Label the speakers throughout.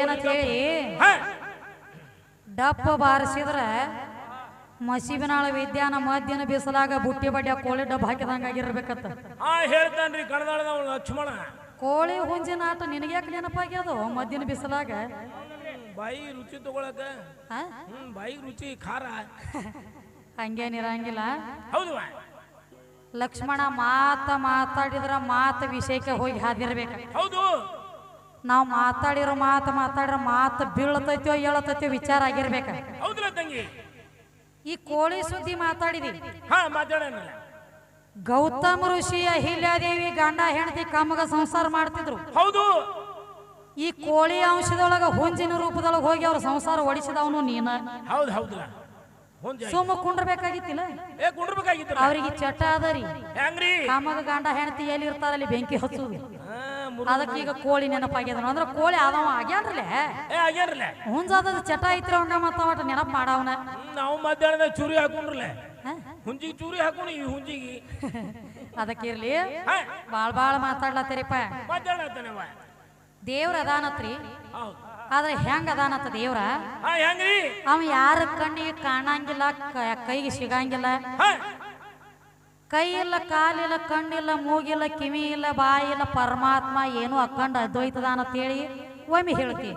Speaker 1: ಏನಂತ ಹೇಳಿ ಡಪ್ಪ ಬಾರಿಸಿದ್ರ ಮಸೀಬಿನಾಳ ವಿದ್ಯಾನ ಮಧ್ಯಾಹ್ನ ಬಿಸಲಾಗ ಬುಟ್ಟಿ ಬಡ್ಡಿ ಕೋಳಿ ಡಬ್ಬ ಹಾಕಿದಂಗ ಆಗಿರ್ಬೇಕತ್ತ.
Speaker 2: ಹೇಳ್ತಾನ್ರಿ ಕಣದಾಳ ಲಕ್ಷ್ಮಣ.
Speaker 1: ಕೋಳಿ ಹುಂಜಿನ ಆಟ ನಿನಗ್ಯಾಕೆ ನೆನಪಾಗ್ಯದ ಮಧ್ಯಾಹ್ನ ಬಿಸಲಾಗ?
Speaker 2: ಬಾಯಿ ರುಚಿ ತಗೊಳಕ ಬಾಯಿ ರುಚಿ ಖಾರ
Speaker 1: ಹಂಗೇನಿರಂಗಿಲ್ಲ.
Speaker 2: ಹೌದು
Speaker 1: ಲಕ್ಷ್ಮಣ ಮಾತಾಡಿದ್ರ ವಿಷಯಕ್ಕೆ ಹೋಗಿ ಹಾದಿರ್ಬೇಕ.
Speaker 2: ಹೌದು,
Speaker 1: ನಾವು ಮಾತಾಡಿರೋ ಮಾತು ಬೀಳತೈತೋ ಹೇಳತೈತೋ ವಿಚಾರ ಆಗಿರ್ಬೇಕ.
Speaker 2: ಹೌದಲ್ಲ ತಂಗಿ?
Speaker 1: ಈ ಕೋಳಿ ಸುದ್ದಿ ಮಾತಾಡಿದಿ.
Speaker 2: ಮಾತಾಡೋಣ.
Speaker 1: ಗೌತಮ ಋಷಿ ಅಹಿಲ್ಯಾದೇವಿ ಗಂಡ ಹೆಂಡತಿ ಕಾಮಗ ಸಂಸಾರ ಮಾಡ್ತಿದ್ರು.
Speaker 2: ಹೌದು.
Speaker 1: ಈ ಕೋಳಿ ಅಂಶದೊಳಗ ಹುಂಜಿನ ರೂಪದೊಳಗ ಹೋಗಿ ಅವ್ರ ಸಂಸಾರ ಒಡಿಸಿದವನು ನೀನ.
Speaker 2: ಹೌದು ಹೌದು.
Speaker 1: ಸುಮ್ಮ ಕುಂಡ್ರಬೇಕಾಗಿತ್ತಿಲ್ಲ, ಅವ್ರಿಗೆ ಚಟ ಅದರಿ. ಕಾಮಗ ಗಂಡ ಹೆಂಡತಿ ಎಲ್ಲಿ ಇರ್ತಾರಲ್ಲಿ ಬೆಂಕಿ ಹಚ್ಚುದು. ಅದಕ್ಕೆ ಈಗ ಕೋಳಿ ನೆನಪಾಗ್ಯದ ಅಂದ್ರೆ ಕೋಳಿ ಆದವ ಆಗ್ಯಾನ್ರಲ್ಲೇ ಹುಂಜಾದ ಚಟ ಐತ್ರ ಉಂಡ ಮತ್ತ ನೆನಪು ಮಾಡವನ.
Speaker 2: ನಾವು ಮಧ್ಯಾಹ್ನದ ಚೂರಿ ಹಾಕೊಂಡ್ರಲ್ಲ, ಹುಂಜಿಗೆ ಚೂರಿ ಹಾಕೊಂಡು ಈ ಹುಂಜಿಗೆ
Speaker 1: ಅದಕ್ಕಿರ್ಲಿ. ಬಾಳ್ ಮಾತಾಡ್ಲತ್ತರಿಪ್ಪ. ದೇವ್ರ ಅದಾನತ್ರಿ, ಆದ್ರೆ ಹೆಂಗ ಅದಾನತ್ತ ದೇವ್ರ? ಅವ ಯಾರ ಕಣ್ಣಿಗೆ ಕಾಣಂಗಿಲ್ಲ, ಕೈಗೆ ಸಿಗಂಗಿಲ್ಲ. ಕೈ ಇಲ್ಲ, ಕಾಲಿಲ್ಲ, ಕಣ್ಣಿಲ್ಲ, ಮೂಗಿಲ್ಲ, ಕಿವಿ ಇಲ್ಲ, ಬಾಯಿ ಇಲ್ಲ, ಪರಮಾತ್ಮ ಏನು ಅಕ್ಕಂಡ ಅದ್ವೈತದಾನಂತೇಳಿ ಒಮ್ಮೆ ಹೇಳ್ತಿ.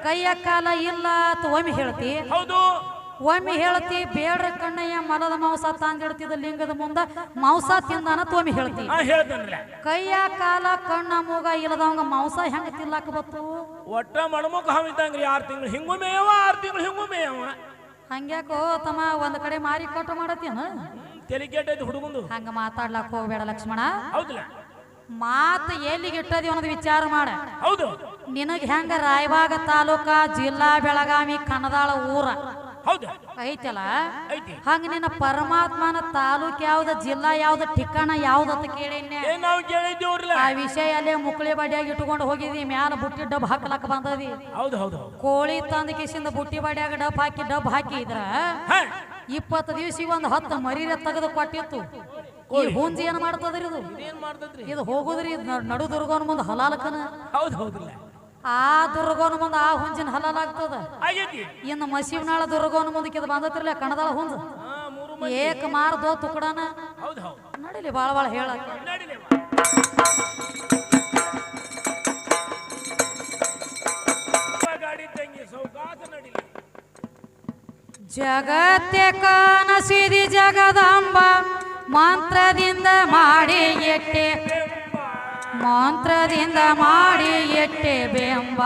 Speaker 1: ಕೈಯ ಕಾಲ ಇಲ್ಲ ಅಂತ ಒಮ್ಮೆ ಹೇಳ್ತಿ. ಒಮ್ಮೆ ಹೇಳ್ತಿ ಬೇಡ್ರ ಕಣ್ಣಯ್ಯ ಮಲದ ಮಾಂಸ ತಂದಿಡ್ತಿದ್ದ ಲಿಂಗದ ಮುಂದ ಮಾಂಸ ತಿಂದಾನ ಒಮ್ಮೆ ಹೇಳ್ತಿ. ಕೈಯ ಕಾಲ ಕಣ್ಣ ಮೂಗ ಇಲ್ಲದವಂಗ ಮಾಂಸ ಹೆಂಗ ತಿನ್ಲಾಕ ಬತ್ತು?
Speaker 2: ಒಟ್ಟ ಮಣಮುಖ ಹಾವಿದ್ದಂಗ್ರಿ 6 ತಿಂಗಳು ಹಿಂಗು ಮೇಯವ 6 ತಿಂಗಳು ಹಿಂಗು ಮೇಯವ.
Speaker 1: ಹಂಗ್ಯಾಕೋ ತಮ್ಮ ಒಂದ್ ಕಡೆ ಮಾರಿ ಕಟ್ಟು ಮಾಡತ್ತೇನ?
Speaker 2: ತೆಲಿಕೆಟ್ಟೈತಿ ಹುಡುಗಂದು.
Speaker 1: ಹಂಗ ಮಾತಾಡ್ಲಾಕ ಹೋಗ್ಬೇಡ ಲಕ್ಷ್ಮಣ.
Speaker 2: ಹೌದಲ್ಲ?
Speaker 1: ಮಾತು ಎಲ್ಲಿಗೆ ಇಟ್ಟದಿ ಅನ್ನೋದು ವಿಚಾರ ಮಾಡ.
Speaker 2: ಹೌದು.
Speaker 1: ನಿನಗ್ ಹೆಂಗ ರಾಯಬಾಗ ತಾಲೂಕ, ಜಿಲ್ಲಾ ಬೆಳಗಾವಿ, ಕಣದಾಳ ಊರ ಐತಲ್ಲ, ಹಂಗ ನಿನ್ನ ಪರಮಾತ್ಮನ ತಾಲೂಕ್ ಯಾವ್ದ, ಜಿಲ್ಲಾ ಯಾವ್ದ, ಠಿಕಾಣ ಯಾವ್ದಂತ ಕೇಳಿನ್ನೆ. ಆ ವಿಷಯ ಅಲ್ಲೇ ಮುಕ್ಳಿ ಬಡಿಯಾಗಿ ಇಟ್ಕೊಂಡು ಹೋಗಿದಿ. ಮ್ಯಾಲ ಬುಟ್ಟಿ ಡಬ್ ಹಾಕಲಕ್ಕ ಬಂದದಿ. ಕೋಳಿ ತಂದ ಕಿಸಿಂದ ಬುಟ್ಟಿ ಬಡಿಯಾಗ ಡಬ್ ಹಾಕಿದ್ರ 20 ದಿವಸಿಗೆ ಒಂದು 10 ಮರಿರ ತೆಗೆದು ಕೊಟ್ಟಿತ್ತು. ಈ ಹುಂಜಿ ಏನ್ ಮಾಡ್ತದ್ರಿ? ಇದು ಹೋಗುದ್ರಿ ನಡು ದುರ್ಗೋನ್ ಮುಂದೆ ಹಲಾಲಕನ. ಆ ದುರ್ಗೋನ ಮುಂದೆ ಆ ಹುಂಜಿನ ಹಲಾಲ್ ಆಗ್ತದ. ಇನ್ನು ಮಸೀಬ್ನಾಳ ದುರ್ಗೋನ ಮುಂದಕ್ಕೆ ಇದು ಬಂದತಿರ್ಲ ಕಣದಾಳ ಹುಂಜ ಏಕ ಮಾರ್ದೋ ತುಕಡಾನ. ನಡಿಲಿ ಬಾಳ ಹೇಳಕ. ಜಗತ್ತೆ ಕಾನಸಿದಿ ಜಗದಾಂಬ ಮಂತ್ರದಿಂದ ಮಾಡಿ ಎಟ್ಟೆ ಬೆಂಬ.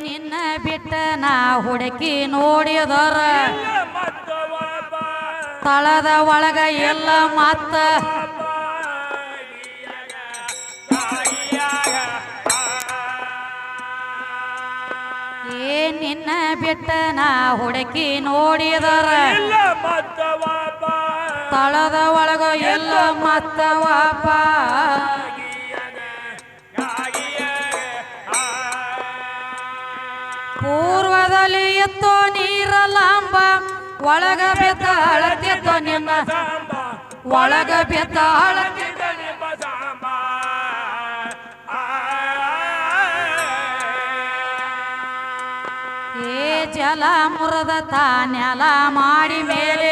Speaker 1: ನಿನ್ನ ಬಿಟ್ಟ ನಾ ಹುಡುಕಿ ನೋಡಿದರ ತಳದ ಒಳಗ ಎಲ್ಲ ಮತ್ತ ನಿನ್ನ ಬಿಟ್ಟ ನಾ ಹುಡುಕಿ ನೋಡಿದರ ತಳದ ಒಳಗ ಎಲ್ಲ ಮತ್ತ ವಾಪ. ಪೂರ್ವದಲ್ಲಿ ಎತ್ತೋ ನೀರಲಾಂಬ ಒಳಗ ಬೆತ್ತ ಅಳತಿದ್ದೋ ನಿನ್ನ ಒಳಗ ಬೆತ್ತ ಅಳತಿದ್ದ ಜಲ ಮುರದ ತಾನೆಲ ಮಾಡಿ ಮೇಲೆ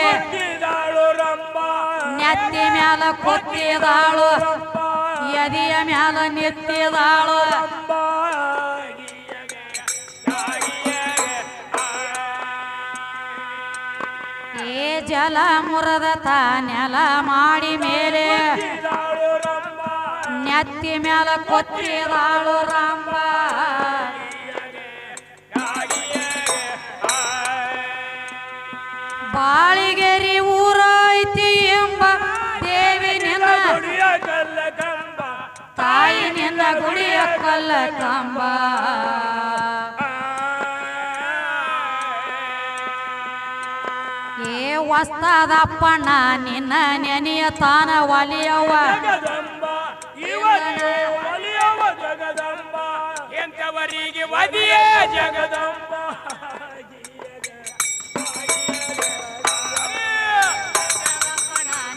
Speaker 1: ನೆತ್ತಿ ಮ್ಯಾಲ ಕೊತ್ತಿದಾಳು, ಎದಿಯ ಮ್ಯಾಲ ನೆತ್ತಿದಾಳು. ಜಲ ಮುರದ ತಾನೆಲ ಮಾಡಿ ಮೇಲೆ ನೆತ್ತಿ ಮ್ಯಾಲ ಕೊತ್ತಿದಾಳು ರಂಬ. ಬಾಳಿಗೆರಿ ಊರ ಐತಿ ಎಂಬ ದೇವಿ ನಿನ್ನ ತಾಯಿ ನಿನ್ನ ಗುಡಿಯ ಕಲ್ಲ ಕಂಬ. ವಸ್ತದಪ್ಪಣ್ಣ ನಿನ್ನ ನೆನೆಯ ತಾನ ಒಲಿಯವ್ವ.
Speaker 2: ಎಂತವರಿಗೆ ಒದಿಯೇ ಜಗದಂಬ.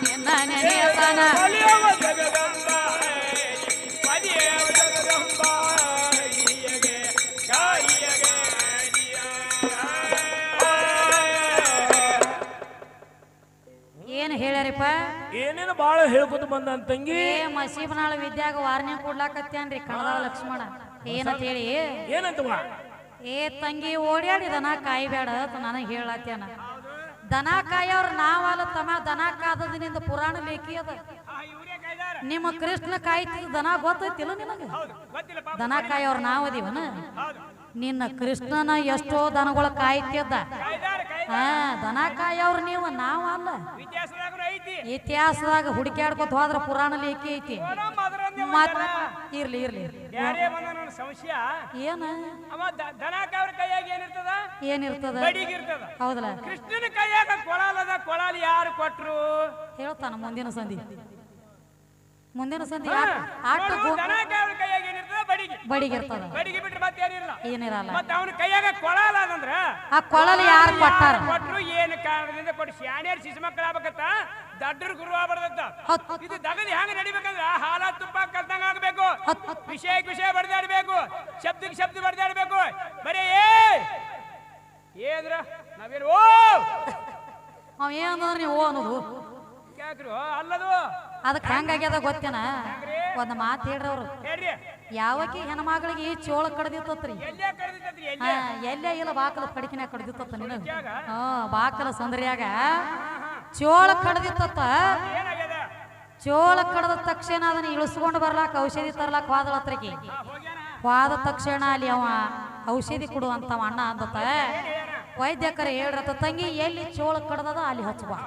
Speaker 1: ನಿನ್ನ ನೆನೆಯ ಜಗದಾನ
Speaker 2: ಒಲಿಯವ ಜಗದಂಬ ಒಲಿಯವ ಜಗದಂಬ ಗಿರಿಯಗೆ ಗಾಯಿಯಗೆ
Speaker 1: ಏನ್ ಹೇಳ್ಯಾರಿಪ್ಪ
Speaker 2: ಏನೇನು ಬಾಳ ಹೇಳ್ಕೊತ ಬಂದ ತಂಗಿ
Speaker 1: ಮಸೀಬನಾಳ ವಿದ್ಯಾಗ ವಾರ್ನಿಂಗ್ ಕೊಡ್ಲಾಕತ್ತೇನ್ರಿ ಕಣದಾಳ ಲಕ್ಷ್ಮಣ ಏನಂತ ಹೇಳಿ
Speaker 2: ಏನಂತವ
Speaker 1: ಏ ತಂಗಿ ಓಡ್ಯಾಡಿ ದನ ಕಾಯ್ಬೇಡ ಅಂತ ನನಗೆ ಹೇಳತ್ತೇನ ದನ ಕಾಯೋರ್ ನಾವಲ್ಲ ತಮ್ಮ ದನ ಕಾದದಿನಿಂದ ಪುರಾಣ ಲೇಖಿ ಅದ ನಿಮ್ಮ ಕೃಷ್ಣ ಕಾಯ್ತಿದ್ ದನ ಗೊತ್ತೈತಿಲ್ಲ ನಿನಗ ದನ ಕಾಯೋರ್ ನಾವದೀವನ ನಿನ್ನ ಕೃಷ್ಣನ ಎಷ್ಟೋ ದನಗಳ ಕಾಯ್ತಿದ್ದ ಹಾ ದನ ಕಾಯೋರ್ ನೀವು ನಾವಲ್ಲ ಇತಿಹಾಸದಾಗ ಹುಡುಕ್ಯಾಡ್ಕೊತ ಹೋದ್ರ ಪುರಾಣ ಲೇಖಿ ಐತಿ ಇರ್ಲಿ ಇರ್ಲಿ
Speaker 2: ಸಂಶಯ
Speaker 1: ಏನ ಏನಿರ್ತದ ಹೌದಲ್ಲ
Speaker 2: ಕೃಷ್ಣನ ಕೈಯಾಗ ಕೊಳಲದ ಕೊಳಲ್ ಯಾರು ಕೊಟ್ರು
Speaker 1: ಹೇಳ್ತಾನ ಮುಂದಿನ ಸಂಧಿ ಬಡಿಗೆ ಇರ್ತದ
Speaker 2: ಬಡಿಗೆ ಬಿಟ್ರೆ ಮತ್ತೇನಿಲ್ಲ
Speaker 1: ಏನಿರಲ್ಲ
Speaker 2: ಮತ್ತೆ ಅವನ ಕೈಯಾಗ ಕೊಳಲ ಅದಂದ್ರ
Speaker 1: ಆ ಕೊಳಲ್ ಯಾರು ಕೊಟ್ಟಾರ
Speaker 2: ಕೊಟ್ರು ಏನು ಕಾರಣದಿಂದ ಕೊಟ್ಟು ಶಾಣ್ಯಾರ ಶಿಶು ಮಕ್ಕಳ ಆಗ್ಬೇಕತ್ತ ದಡ್ಡರು ಗುರು ಆಗ್ಬಾರ್ದತ್ತ ಇದು ದಗದಿ ಹೆಂಗ ನಡಿಬೇಕಂದ್ರ ಹಾಲ ತುಪ್ಪ ಕಲ್ತಂಗ ಆಗ್ಬೇಕು ವಿಷಯಕ್ಕೆ ವಿಷಯ ಬಡ್ದಾಡ್ಬೇಕು ಶಬ್ದಕ್ಕೆ ಶಬ್ದ ಬಡ್ದಾಡ್ಬೇಕು ಬರೀ ಏನ್ರ ನಾವೇನು ಓ
Speaker 1: ಅವ ಏನಂದ್ರ ನೀವು ಅನ್ನೋದು
Speaker 2: ಯಾಕ್ರು ಅಲ್ಲದು
Speaker 1: ಅದಕ್ಕೆ ಹೆಂಗಾಗ್ಯದ ಗೊತ್ತೇನ ಒಂದ್ ಮಾತು ಹೇಳ್ರಿ ಅವ್ರು ಯಾವಕಿ ಹೆಣ್ಮಗಳಿಗೆ ಚೋಳ ಕಡ್ದಿತ್ತತ್ರಿ ಎಲ್ಲೇ ಇಲ್ಲ ಬಾಕಲ ಪಡಿಕಿನ ಕಡ್ದಿತ್ತ ನಿನಗ ಬಾಕಲ ಸಂದ್ರಿಯಾಗ ಚೋಳ ಕಡ್ದಿತ್ತ ಚೋಳ ಕಡ್ದ ತಕ್ಷಣ ಅದನ್ನ ಇಳಿಸ್ಕೊಂಡು ಬರ್ಲಾಕ ಔಷಧಿ ತರ್ಲಾಕ ಹೋದಳತ್ರಿಕಿ ಹೋದ ತಕ್ಷಣ ಅಲ್ಲಿ ಅವ ಔಷಧಿ ಕೊಡುವಂತವ ಅಣ್ಣ ಅಂದತ್ತ ವೈದ್ಯಕರ ಹೇಳ್ರತ್ತ ತಂಗಿ ಎಲ್ಲಿ ಚೋಳ ಕಡ್ದದ ಅಲ್ಲಿ ಹಚ್ಚಬಾ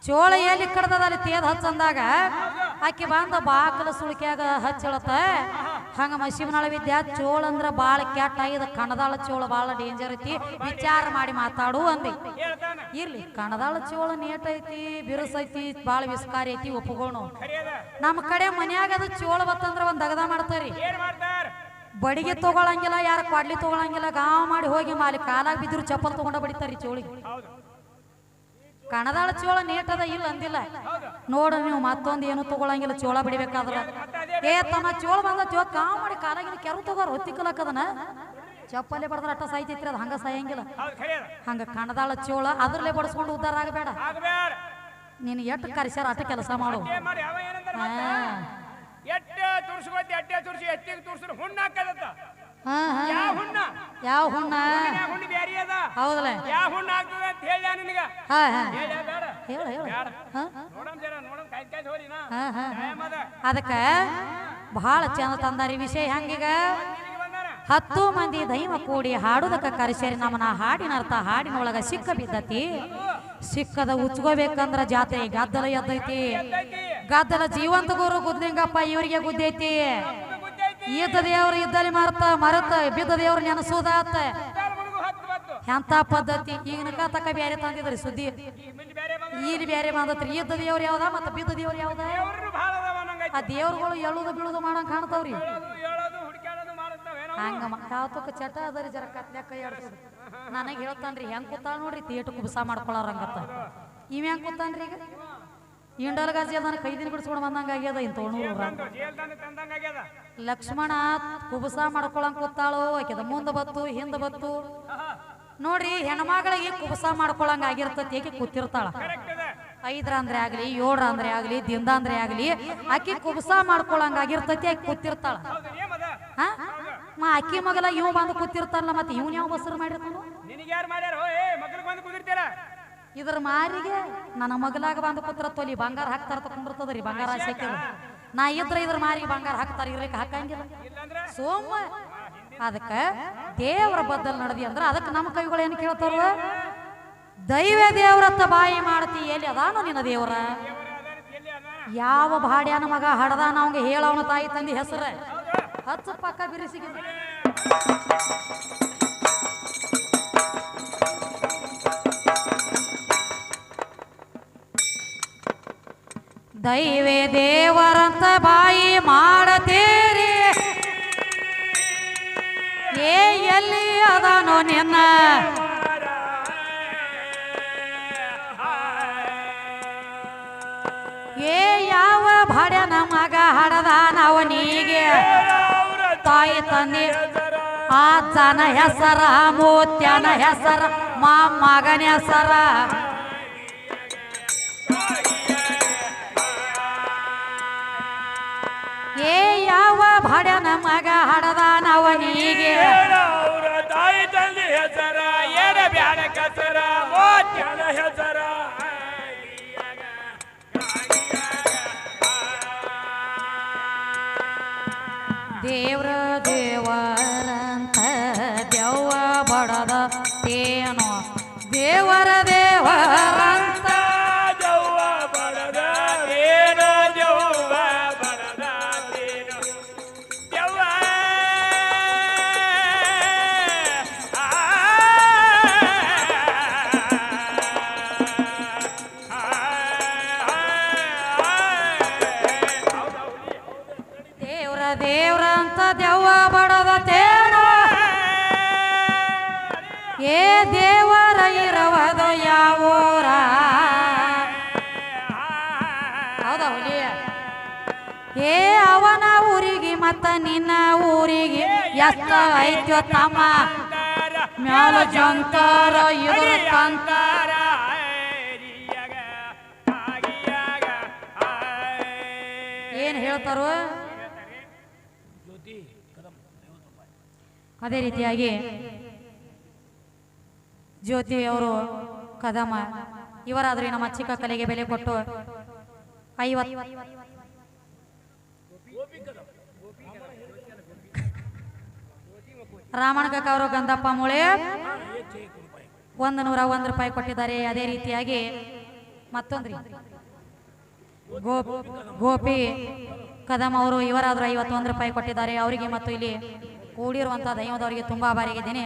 Speaker 1: ಚೋಳ ಎಲ್ಲಿ ಕಡ್ದದ ಅಲ್ಲಿ ತೇದ್ ಹಚ್ಚಂದಾಗ ಆಕೆ ಬಂದ ಬಾಕಲ ಸುಳಿಕ್ಯಾಗ ಹಚ್ಚಳತ್ತ ಹಂಗ ಮಸೀಬನಾಳ ವಿದ್ಯಾ ಚೋಳ ಅಂದ್ರ ಬಾಳ ಕೆಟ್ಟ ಇದ ಕಣದಾಳ ಚೋಳ ಬಾಳ ಡೇಂಜರ್ ಐತಿ ವಿಚಾರ ಮಾಡಿ ಮಾತಾಡು ಅಂದಿ ಇರ್ಲಿ ಕಣದಾಳ ಚೋಳ ನೇಟ್ ಐತಿ ಬಿರುಸೈತಿ ಬಾಳ ವಿಸ್ಕಾರಿ ಐತಿ ಒಪ್ಪಗೋಣ ನಮ್ಮ ಕಡೆ ಮನ್ಯಾಗ ಅದು ಚೋಳ ಬತ್ತಂದ್ರ ಒಂದ್ ದಗದ ಮಾಡ್ತಾರಿ ಬಡಿಗೆ ತಗೊಳಂಗಿಲ್ಲ ಯಾರ ಕೊಡ್ಲಿ ತಗೊಳಂಗಿಲ್ಲ ಗಾವ್ ಮಾಡಿ ಹೋಗಿ ಮಾಲಿ ಕಾಲಾಗ ಬಿದ್ರು ಚಪ್ಪಲ್ ತಗೊಂಡ ಬಡಿತಾರಿ ಚೋಳಿಗೆ ಕಣದಾಳ ಚೋಳ ನೇಟದ ಇಲ್ಲ ಅಂದಿಲ್ಲ ನೋಡ ನೀವು ಮತ್ತೊಂದು ಏನು ತಗೊಳಂಗಿಲ್ಲ ಚೋಳ ಬಿಡಿಬೇಕಾದ್ರ ಏ ತಮ್ಮ ಚೋಳ ಬಂದ ಗಾವ್ ಮಾಡಿ ಕಾಲಾಗಿನ ಕೆರು ತಗೋರ್ ಹೊತ್ತಿಕಲಕ್ಕದನ ಚಪ್ಪಲ್ಲೇ ಬಡದ್ರ ಅಟ್ಟ ಸಾಯ್ತೈತ್ರಿ ಅದ ಹಂಗ ಸಾಯಂಗಿಲ್ಲ ಹಂಗ ಕಣದಾಳ ಚೋಳ ಅದ್ರಲ್ಲೇ ಬಡಿಸ್ಕೊಂಡು ಉದ್ದಾರ ಆಗಬೇಡ ನೀನು ಎಟ್ಟು ಕರೆಸ್ಯಾರ ಅಟ್ಟ ಕೆಲಸ ಮಾಡು ಯಾವ ಹುಣ್ಣ ಹೌದಲ್ಲ ಅದಕ್ಕ ಬಹಳ ಚಂದ ತಂದಾರಿ ವಿಷಯ ಹಂಗೀಗ 10 ಮಂದಿ ದೈವ ಕೂಡಿ ಹಾಡುದಕ್ಕ ಕರೆಸೇರಿ ನಮ್ಮನ ಹಾಡಿನ ಅರ್ಥ ಹಾಡಿನೊಳಗ ಸಿಕ್ಕ ಬಿದ್ದತಿ ಸಿಕ್ಕದ ಉಚ್ಕೋಬೇಕಂದ್ರ ಜಾತ್ರೆ ಗದ್ದಲ ಎದ್ದೈತಿ ಗದ್ದಲ ಜೀವಂತ ಗುರು ಗುದ್ಲಿಂಗಪ್ಪ ಇವರಿಗೆ ಗುದ್ದೈತಿ ಇದ್ದ ದೇವ್ರು ಇದ್ದಲ್ಲಿ ಮರತ ಬಿದ್ದ ದೇವ್ರು ನೆನಸೋದಾತ ಎಂತ ಪದ್ಧತಿ ಈಗಿನ ತಕ ಬ್ಯಾರೆ ತಂದಿದ್ರಿ ಸುದ್ದಿ ಇಲ್ಲಿ ಬ್ಯಾರೆ ಬಂದತ್ರಿ ಇದ್ದ ದೇವ್ರು ಯಾವ್ದ ಮತ್ತ ಬಿದ್ದ ದೇವ್ರು ಯಾವ್ದ ಆ ದೇವ್ರುಗಳು ಎಳುದು ಬೀಳುದು ಮಾಡಂಗ್ ಕಾಣ್ತಾವ್ರಿ ಹಂಗ ಯಾವತ್ತಕ್ಕ ಚಟ ಅದರಿ ಜರ ಕತ್ಲೆ ಕೈ ಆಡ್ತದ ನನಗೆ ಹೇಳ್ತಾನ್ರಿ ಹೆಂಗ್ ಕೂತಾಳ ನೋಡ್ರಿ ತೇಟು ಕುಬಸ ಮಾಡ್ಕೊಳಾರಂಗತ್ತ ಇವ್ ಹೆಂಗ್ ಕೂತಾನ್ರಿ ಈಗ ಇಂಡಲ್ ಗಾಜಿ ಅದನ್ನ ಕೈದಿನ ಬಿಡಿಸ್ಕೊಂಡು ಬಂದಂಗ ಆಗ್ಯದ ಇಂತ ಲಕ್ಷ್ಮಣ ಕುಬಸ ಮಾಡ್ಕೊಳಂಗ್ ಕೂತಾಳು ಆಕೆದ ಮುಂದ ಬತ್ತು ಹಿಂದ ಬತ್ತು ನೋಡ್ರಿ ಹೆಣ್ಮಗಳಿಗೆ ಕುಬಸ ಮಾಡ್ಕೊಳಂಗ ಆಗಿರ್ತತಿ ಏಕೆ ಕೂತಿರ್ತಾಳ 5 ಅಂದ್ರೆ ಆಗ್ಲಿ 7 ಅಂದ್ರೆ ಆಗ್ಲಿ ದಿಂದ ಅಂದ್ರೆ ಆಗ್ಲಿ ಆಕಿ ಕುಬಸ ಮಾಡ್ಕೊಳಂಗ ಆಗಿರ್ತತಿ ಆಕಿ ಕೂತಿರ್ತಾಳ ಅಕ್ಕಿ ಮಗಲ ಇವ್ ಬಂದು ಕೂತಿರ್ತಾರಲ್ಲ ಮತ್ತೆ ಇವ್ನ ಯಾವ ಬಸರು ಮಾಡಿರ್ತಾನ ಇದ್ರ ಮಾರಿಗೆ ನನ್ನ ಮಗಲಾಗ ಬಂದು ಕೂತಿರತ್ತೋಲಿ ಬಂಗಾರ ಹಾಕ್ತಾರ ತಕೊಂಡಿರ್ತದ್ರಿ ಬಂಗಾರ ಆಸೆ ನಾ ಇದ್ರ ಇದ್ರ ಮಾರಿಗೆ ಬಂಗಾರ ಹಾಕ್ತಾರ ಇರ್ಲಿಕ್ಕೆ ಹಾಕಂಗಿಲ್ಲ ಸೋಮ ಅದಕ್ಕ ದೇವರ ಬದ್ದಲ್ ನಡ್ದಿ ಅಂದ್ರ ಅದಕ್ಕೆ ನಮ್ಮ ಕೈಗಳು ಏನ್ ಕೇಳ್ತಾರ ದೈವ ದೇವ್ರತ್ತ ಬಾಯಿ ಮಾಡ್ತಿ ಎಲ್ಲಿ ಅದಾನು ನಿನ್ನ ದೇವರ ಯಾವ ಬಾಡ್ಯಾನ ಮಗ ಹಡದಾನ ಅವಂಗ ಹೇಳವನ ತಾಯಿ ತಂದಿ ಹೆಸರ ಹಚ್ಚ ಪಕ್ಕ ಬಿರಿಸಿಗೆ ದೈವೇ ದೇವರಂತ ಬಾಯಿ ಮಾಡತೇರಿ ಏ ಎಲ್ಲಿ ಅದಾನೋ ನಿನ್ನ ಏ ಯಾವ ಭಾಡ್ಯನ ಮಗ ಹಡದಾನ ಅವನಿಗೆ ತಾಯಿ ತಂದೆ ಆ ಜನ ಹೆಸರ ಮೂತ್ಯನ ಹೆಸರ ಮಗನ ಹೆಸರ ಏ ಯಾವ ಭಾಡ್ಯನ ಮಗ ಹಡದಾನ ಅವನಿಗೆ
Speaker 2: ತಾಯಿ ತಂದೆ ಹೆಸರ ಏನ ಬ್ಯಾಡ ಕಸರ ಮೂತ್ಯನ ಹೆಸರ
Speaker 1: ದೇವ್ರ ದೇವರಂತ ದೆವ್ವ ಬಡದ ತೇನೋ ದೇವರ ದೇವರಂತ
Speaker 2: ದೆವ್ವ ಬಡದ ಏನೋ ದೆವ್ವ ಬಡದ ತೇನೋ ದೆವ್ವ
Speaker 1: ದೇವ್ರ ದೇವ್ರಂತ ದೆವ್ವ ಬಡದ ತೇನೋ ಏ ದೇವರ ಇರವದು ಯಾವೂರ ಹೌದಾ ಹುಲಿ ಏ ಅವನ ಊರಿಗೆ ಮತ್ತ ನಿನ್ನ ಊರಿಗೆ ಎಷ್ಟ ಐತ್ಯೋ ತಮ್ಮ ಮ್ಯಾಲ ಜಂತಾರ ಇದ್ರ ತಂತಾರ ಏನ್ ಹೇಳ್ತಾರೋ ಅದೇ ರೀತಿಯಾಗಿ ಜ್ಯೋತಿ ಅವರು ಕದಮ ಇವರಾದ್ರೆ ನಮ್ಮ ಚಿಕ್ಕ ಕಲೆಗೆ ಬೆಲೆ ಕೊಟ್ಟು 50 ರಾಮಣ ಕಾಕ ಅವರು ಗಂಧಪ್ಪ ಮೂಳೆ 101 ರೂಪಾಯಿ ಕೊಟ್ಟಿದ್ದಾರೆ. ಅದೇ ರೀತಿಯಾಗಿ ಮತ್ತೊಂದ್ರಿ ಗೋಪಿ ಕದಮ ಅವರು ಇವರಾದ್ರೂ 51 ರೂಪಾಯಿ ಕೊಟ್ಟಿದ್ದಾರೆ. ಅವರಿಗೆ ಮತ್ತು ಇಲ್ಲಿ ಕೂಡಿರುವಂತಹ ದೈವದವರಿಗೆ ತುಂಬಾ ಆಭಾರಿಯಾಗಿದ್ದೇನೆ.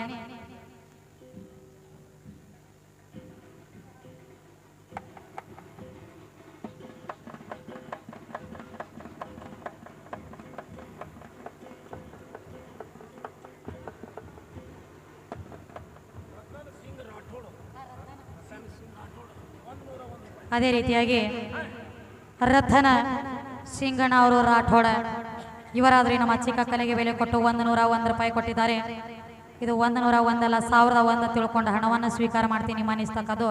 Speaker 1: ಅದೇ ರೀತಿಯಾಗಿ ರಥನ ಸಿಂಗಣ್ಣ ಅವರು ರಾಠೋಡ ಇವರಾದ್ರೆ ನಮ್ಮ ಚಿಕ್ಕ ಕಲೆಗೆ ಬೆಲೆ ಕೊಟ್ಟು 101 ರೂಪಾಯಿ ಕೊಟ್ಟಿದ್ದಾರೆ. ಇದು 101 ಅಲ್ಲ 1001 ತಿಳ್ಕೊಂಡು ಹಣವನ್ನು ಸ್ವೀಕಾರ ಮಾಡ್ತೀನಿ ಮನಿಸ್ತಕ್ಕದು.